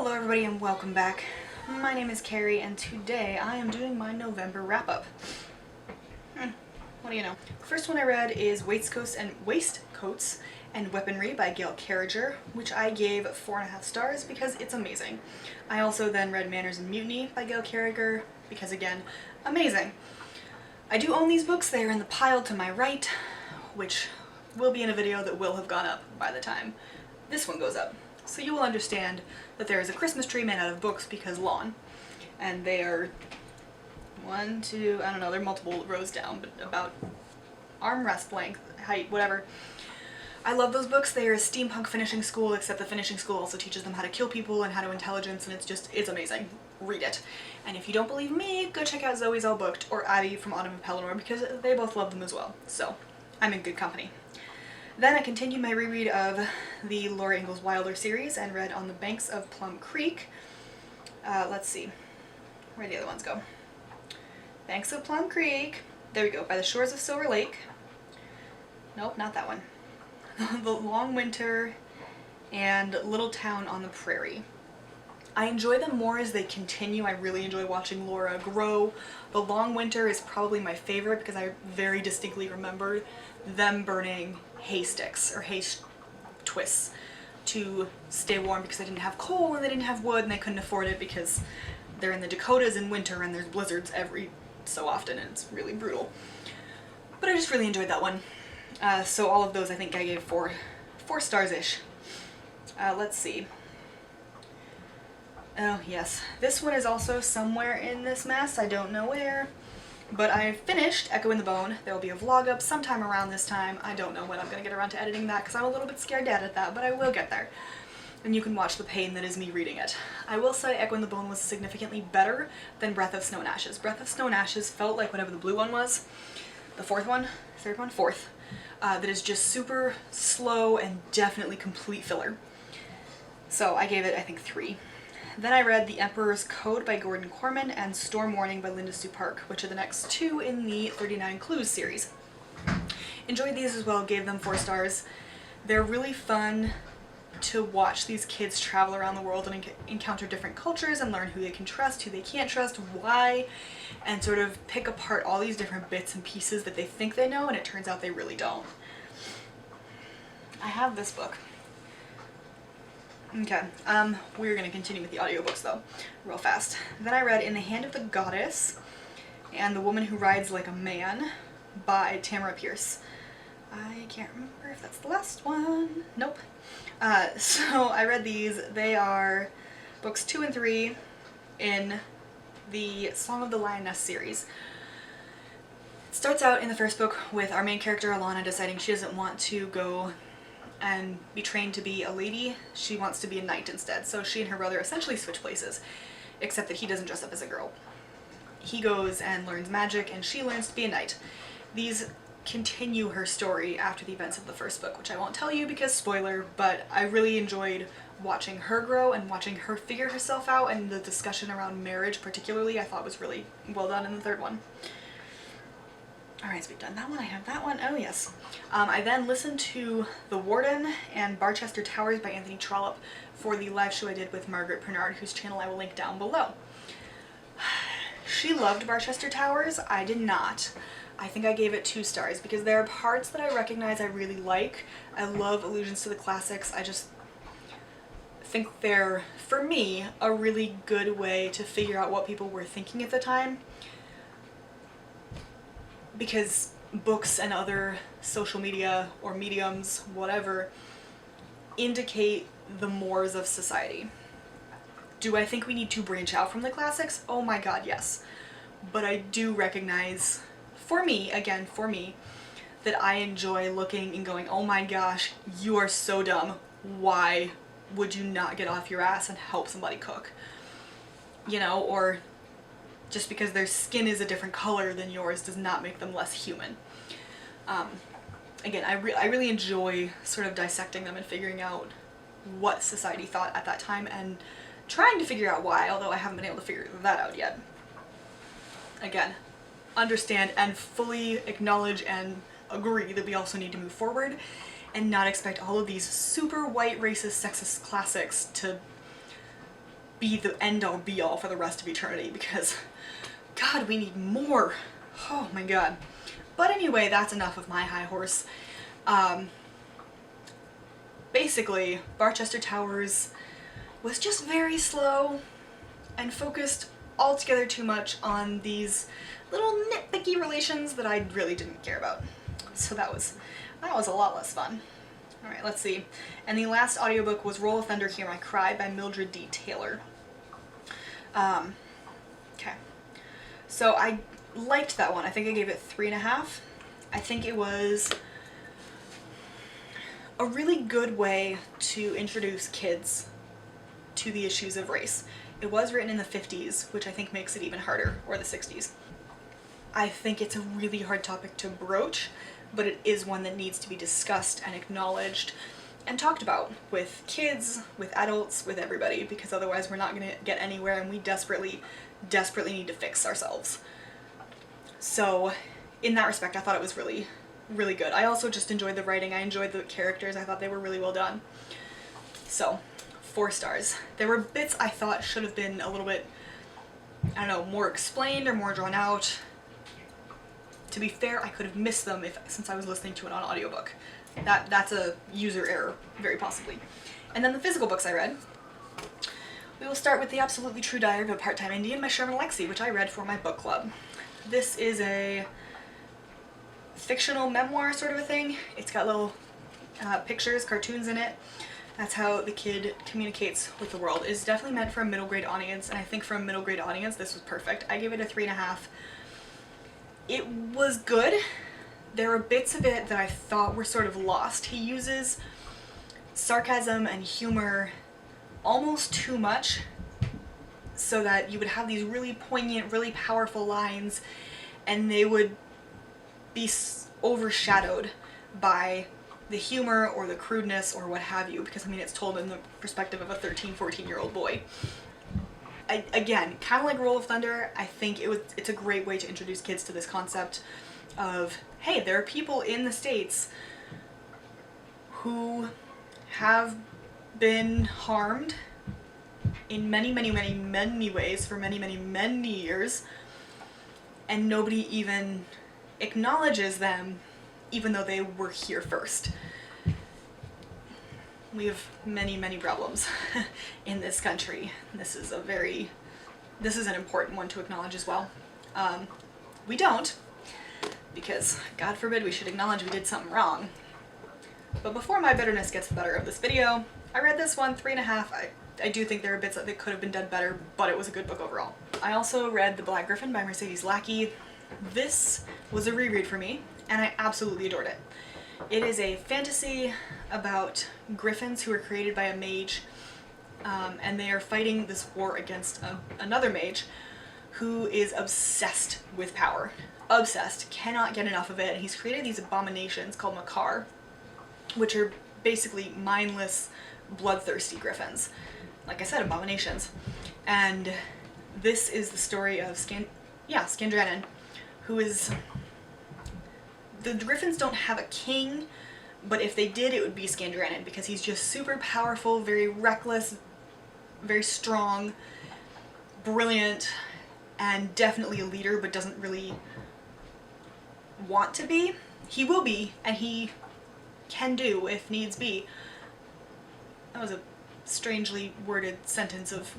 Hello everybody and welcome back. My name is Kari and today I am doing my November wrap-up. What do you know? The first one I read is Waistcoats and Weaponry by Gail Carriger, which I gave 4.5 stars because it's amazing. I also then read Manners and Mutiny by Gail Carriger because, again, amazing. I do own these books. They are in the pile to my right, which will be in a video that will have gone up by the time this one goes up. So you will understand that there is a Christmas tree made out of books because lawn. And they are one, two, I don't know, they're multiple rows down, but about armrest length, height, whatever. I love those books. They are a steampunk finishing school, except the finishing school also teaches them how to kill people and how to intelligence, and it's amazing. Read it. And if you don't believe me, go check out Zoe's All Booked or Abby from Autumn of Pelennor because they both love them as well. So, I'm in good company. Then I continued my reread of the Laura Ingalls Wilder series and read On the Banks of Plum Creek. Let's see, where'd the other ones go? Banks of Plum Creek, there we go, By the Shores of Silver Lake. Nope, not that one. The Long Winter and Little Town on the Prairie. I enjoy them more as they continue. I really enjoy watching Laura grow. The Long Winter is probably my favorite because I very distinctly remember them burning hay sticks or hay twists to stay warm because they didn't have coal and they didn't have wood and they couldn't afford it because they're in the Dakotas in winter and there's blizzards every so often and it's really brutal. But I just really enjoyed that one. So all of those I think I gave four stars-ish. Let's see. Oh yes, this one is also somewhere in this mess, I don't know where. But I finished Echo in the Bone. There will be a vlog up sometime around this time. I don't know when I'm going to get around to editing that because I'm a little bit scared at that, but I will get there. And you can watch the pain that is me reading it. I will say Echo in the Bone was significantly better than Breath of Snow and Ashes. Breath of Snow and Ashes felt like whatever the blue one was, the fourth, that is just super slow and definitely complete filler. So I gave it, I think, 3. Then I read The Emperor's Code by Gordon Corman and Storm Warning by Linda Sue Park, which are the next 2 in the 39 Clues series. Enjoyed these as well, gave them 4 stars. They're really fun to watch these kids travel around the world and encounter different cultures and learn who they can trust, who they can't trust, why, and sort of pick apart all these different bits and pieces that they think they know and it turns out they really don't. I have this book. Okay, we're going to continue with the audiobooks though, real fast. Then I read In the Hand of the Goddess and The Woman Who Rides Like a Man by Tamara Pierce. I can't remember if that's the last one. Nope. So I read these. They are books 2 and 3 in the Song of the Lioness series. It starts out in the first book with our main character Alana deciding she doesn't want to go and be trained to be a lady. She wants to be a knight instead. So she and her brother essentially switch places, except that he doesn't dress up as a girl. He goes and learns magic and she learns to be a knight. These continue her story after the events of the first book, which I won't tell you because spoiler, but I really enjoyed watching her grow and watching her figure herself out, and the discussion around marriage particularly I thought was really well done in the third one. Alright, so we've done that one, I have that one, oh yes. I then listened to The Warden and Barchester Towers by Anthony Trollope for the live show I did with Margaret Pernard, whose channel I will link down below. She loved Barchester Towers, I did not. I think I gave it 2 stars because there are parts that I recognize I really like. I love allusions to the classics. I just think they're, for me, a really good way to figure out what people were thinking at the time. Because books and other social media or mediums, whatever, indicate the mores of society. Do I think we need to branch out from the classics? Oh my god, yes. But I do recognize, for me, again, for me, that I enjoy looking and going, oh my gosh, you are so dumb. Why would you not get off your ass and help somebody cook? You know, or just because their skin is a different color than yours does not make them less human. Again, I really enjoy sort of dissecting them and figuring out what society thought at that time and trying to figure out why, although I haven't been able to figure that out yet. Again, understand and fully acknowledge and agree that we also need to move forward and not expect all of these super white, racist, sexist classics to be the end-all be-all for the rest of eternity, because God, we need more. Oh my God. But anyway, that's enough of my high horse. Basically, Barchester Towers was just very slow and focused altogether too much on these little nitpicky relations that I really didn't care about. So that was a lot less fun. Alright, let's see. And the last audiobook was Roll of Thunder, Hear My Cry by Mildred D. Taylor. Okay. So I liked that one. I think I gave it 3.5. I think it was a really good way to introduce kids to the issues of race. It was written in the 50s, which I think makes it even harder, or the 60s. I think it's a really hard topic to broach, but it is one that needs to be discussed and acknowledged and talked about with kids, with adults, with everybody, because otherwise we're not going to get anywhere, and we desperately need to fix ourselves. So in that respect, I thought it was really, really good. I also just enjoyed the writing. I enjoyed the characters. I thought they were really well done. So 4 stars. There were bits I thought should have been a little bit, I don't know, more explained or more drawn out. To be fair, I could have missed them since I was listening to it on audiobook. That's a user error, very possibly. And then the physical books I read. We will start with The Absolutely True Diary of a Part-Time Indian by Sherman Alexie, which I read for my book club. This is a fictional memoir sort of a thing. It's got little pictures, cartoons in it. That's how the kid communicates with the world. It's definitely meant for a middle grade audience, and I think for a middle grade audience this was perfect. I gave it a 3.5. It was good. There were bits of it that I thought were sort of lost. He uses sarcasm and humor almost too much, so that you would have these really poignant, really powerful lines, and they would be overshadowed by the humor or the crudeness or what have you, because I mean it's told in the perspective of a 13-14-year-old boy. Again, kind of like Roll of Thunder, I think it's a great way to introduce kids to this concept of, hey, there are people in the States who have been harmed in many ways for many years, and nobody even acknowledges them, even though they were here first. We have many problems in this country. This is an important one to acknowledge as well. We don't, because God forbid we should acknowledge we did something wrong. But before my bitterness gets the better of this video, I read this one, 3.5. I do think there are bits that could have been done better, but it was a good book overall. I also read The Black Griffin by Mercedes Lackey. This was a reread for me, and I absolutely adored it. It is a fantasy about griffins who are created by a mage, and they are fighting this war against another mage who is obsessed with power. Obsessed, cannot get enough of it, and he's created these abominations called Makar, which are basically mindless, bloodthirsty griffins. Like I said, abominations. And this is the story of Scandranan, who is... The griffins don't have a king, but if they did, it would be Scandranan, because he's just super powerful, very reckless, very strong, brilliant, and definitely a leader, but doesn't really want to be. He will be, and he can do if needs be. That was a strangely worded sentence of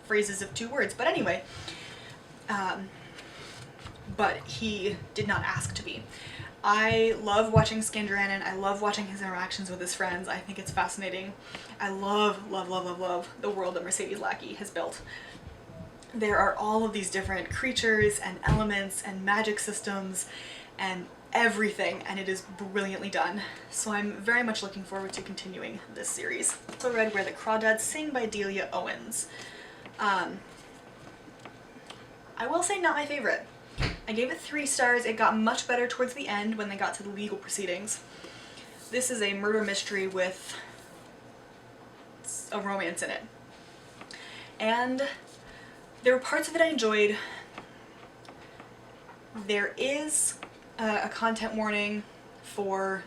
phrases of 2 words, but anyway. But he did not ask to be. I love watching Scandranan. I love watching his interactions with his friends. I think it's fascinating. I love the world that Mercedes Lackey has built. There are all of these different creatures and elements and magic systems and everything, and it is brilliantly done. So I'm very much looking forward to continuing this series. I also read Where the Crawdads Sing by Delia Owens. I will say not my favorite. I gave it 3 stars. It got much better towards the end when they got to the legal proceedings. This is a murder mystery with a romance in it. And there were parts of it I enjoyed. There is a content warning for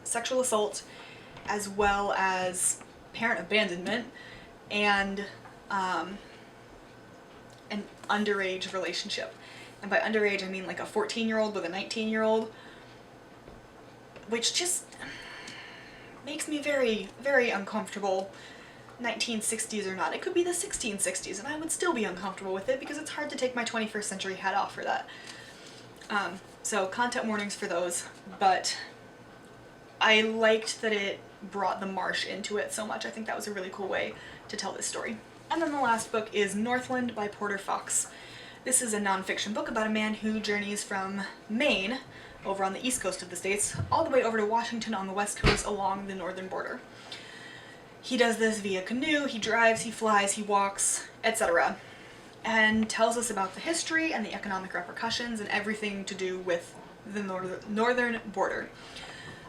sexual assault as well as parent abandonment, and an underage relationship. And by underage, I mean like a 14-year-old with a 19-year-old, which just makes me very, very uncomfortable. 1960s or not. It could be the 1660s and I would still be uncomfortable with it because it's hard to take my 21st century hat off for that. So content warnings for those, but I liked that it brought the marsh into it so much. I think that was a really cool way to tell this story. And then the last book is Northland by Porter Fox. This is a nonfiction book about a man who journeys from Maine, over on the east coast of the States, all the way over to Washington on the west coast along the northern border. He does this via canoe, he drives, he flies, he walks, etc. and tells us about the history and the economic repercussions and everything to do with the northern border.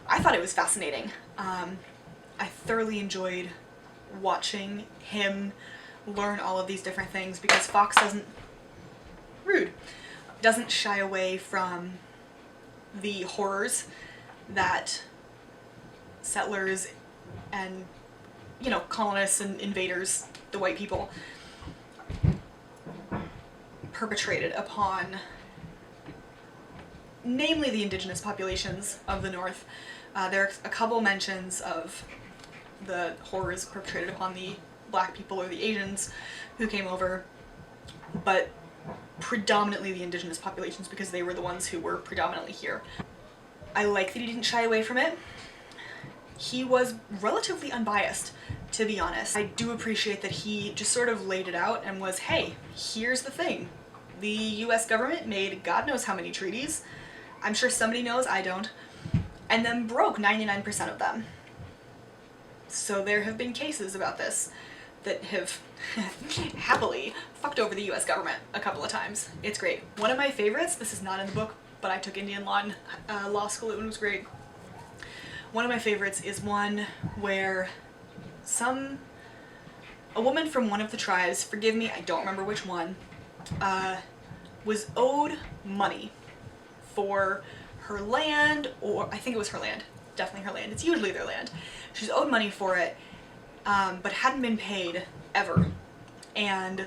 I thought it was fascinating. I thoroughly enjoyed watching him learn all of these different things because Fox doesn't shy away from the horrors that settlers and, you know, colonists and invaders, the white people, perpetrated upon namely the indigenous populations of the North. There are a couple mentions of the horrors perpetrated upon the black people or the Asians who came over, but predominantly the indigenous populations because they were the ones who were predominantly here. I like that he didn't shy away from it. He was relatively unbiased, to be honest. I do appreciate that he just sort of laid it out and was, hey, here's the thing. The US government made God knows how many treaties. I'm sure somebody knows, I don't. And then broke 99% of them. So there have been cases about this that have happily fucked over the US government a couple of times. It's great. One of my favorites, this is not in the book, but I took Indian law in law school, it was great. One of my favorites is one where a woman from one of the tribes, forgive me, I don't remember which one, was owed money for her land, or I think it was her land, definitely her land, it's usually their land. She's owed money for it, but hadn't been paid ever. And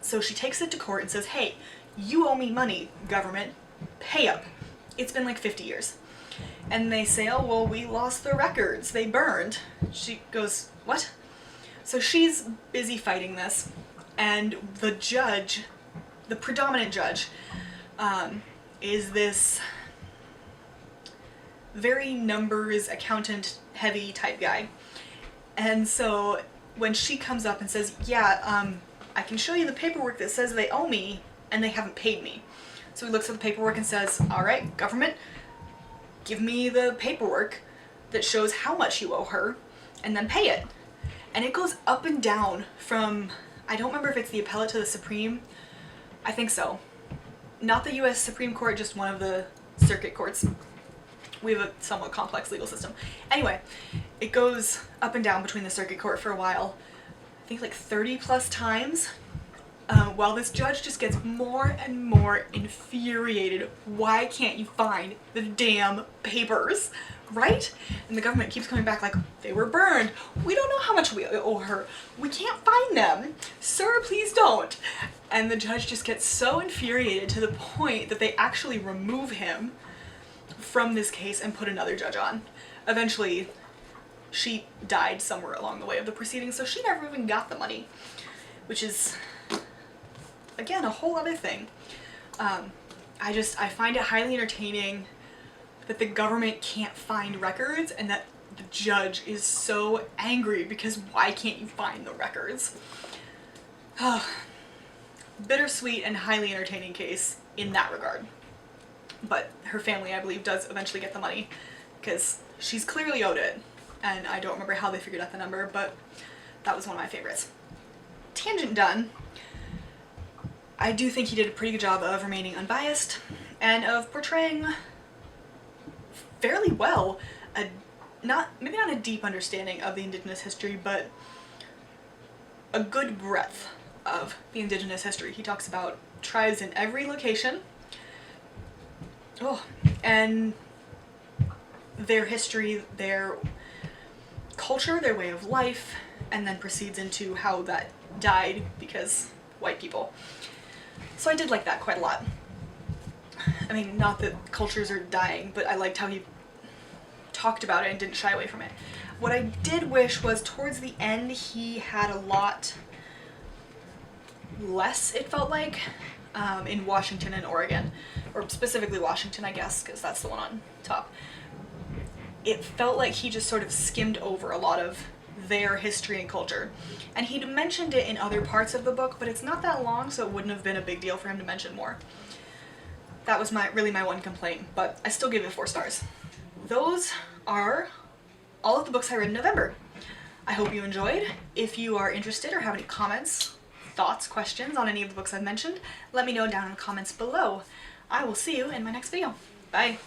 so she takes it to court and says, hey, you owe me money, government, pay up. It's been like 50 years. And they say, oh, well, we lost the records, they burned. She goes, what? So she's busy fighting this, and the judge, the predominant judge, is this very numbers, accountant heavy type guy. And so when she comes up and says, yeah, I can show you the paperwork that says they owe me and they haven't paid me. So he looks at the paperwork and says, all right, government, give me the paperwork that shows how much you owe her and then pay it. And it goes up and down from, I don't remember if it's the appellate to the Supreme. I think so. Not the US Supreme Court, just one of the circuit courts. We have a somewhat complex legal system. Anyway, it goes up and down between the circuit court for a while. I think like 30 plus times. While this judge just gets more and more infuriated. Why can't you find the damn papers? Right? And the government keeps coming back like, they were burned. We don't know how much we owe her. We can't find them. Sir, please don't. And the judge just gets so infuriated to the point that they actually remove him from this case and put another judge on. Eventually, she died somewhere along the way of the proceedings, so she never even got the money, which is, again, a whole other thing. I find it highly entertaining that the government can't find records and that the judge is so angry because why can't you find the records? Bittersweet and highly entertaining case in that regard. But her family, I believe, does eventually get the money because she's clearly owed it. And I don't remember how they figured out the number, but that was one of my favorites. Tangent done. I do think he did a pretty good job of remaining unbiased and of portraying fairly well maybe not a deep understanding of the indigenous history, but a good breadth of the indigenous history. He talks about tribes in every location, and their history, their culture, their way of life, and then proceeds into how that died because white people. So I did like that quite a lot. I mean, not that cultures are dying, but I liked how he talked about it and didn't shy away from it. What I did wish was towards the end he had a lot less, it felt like, in Washington and Oregon, or specifically Washington, I guess, because that's the one on top. It felt like he just sort of skimmed over a lot of their history and culture. And he'd mentioned it in other parts of the book, but it's not that long, so it wouldn't have been a big deal for him to mention more. That was really my one complaint, but I still give it 4 stars. Those are all of the books I read in November. I hope you enjoyed. If you are interested or have any comments, thoughts, questions on any of the books I've mentioned, let me know down in the comments below. I will see you in my next video. Bye!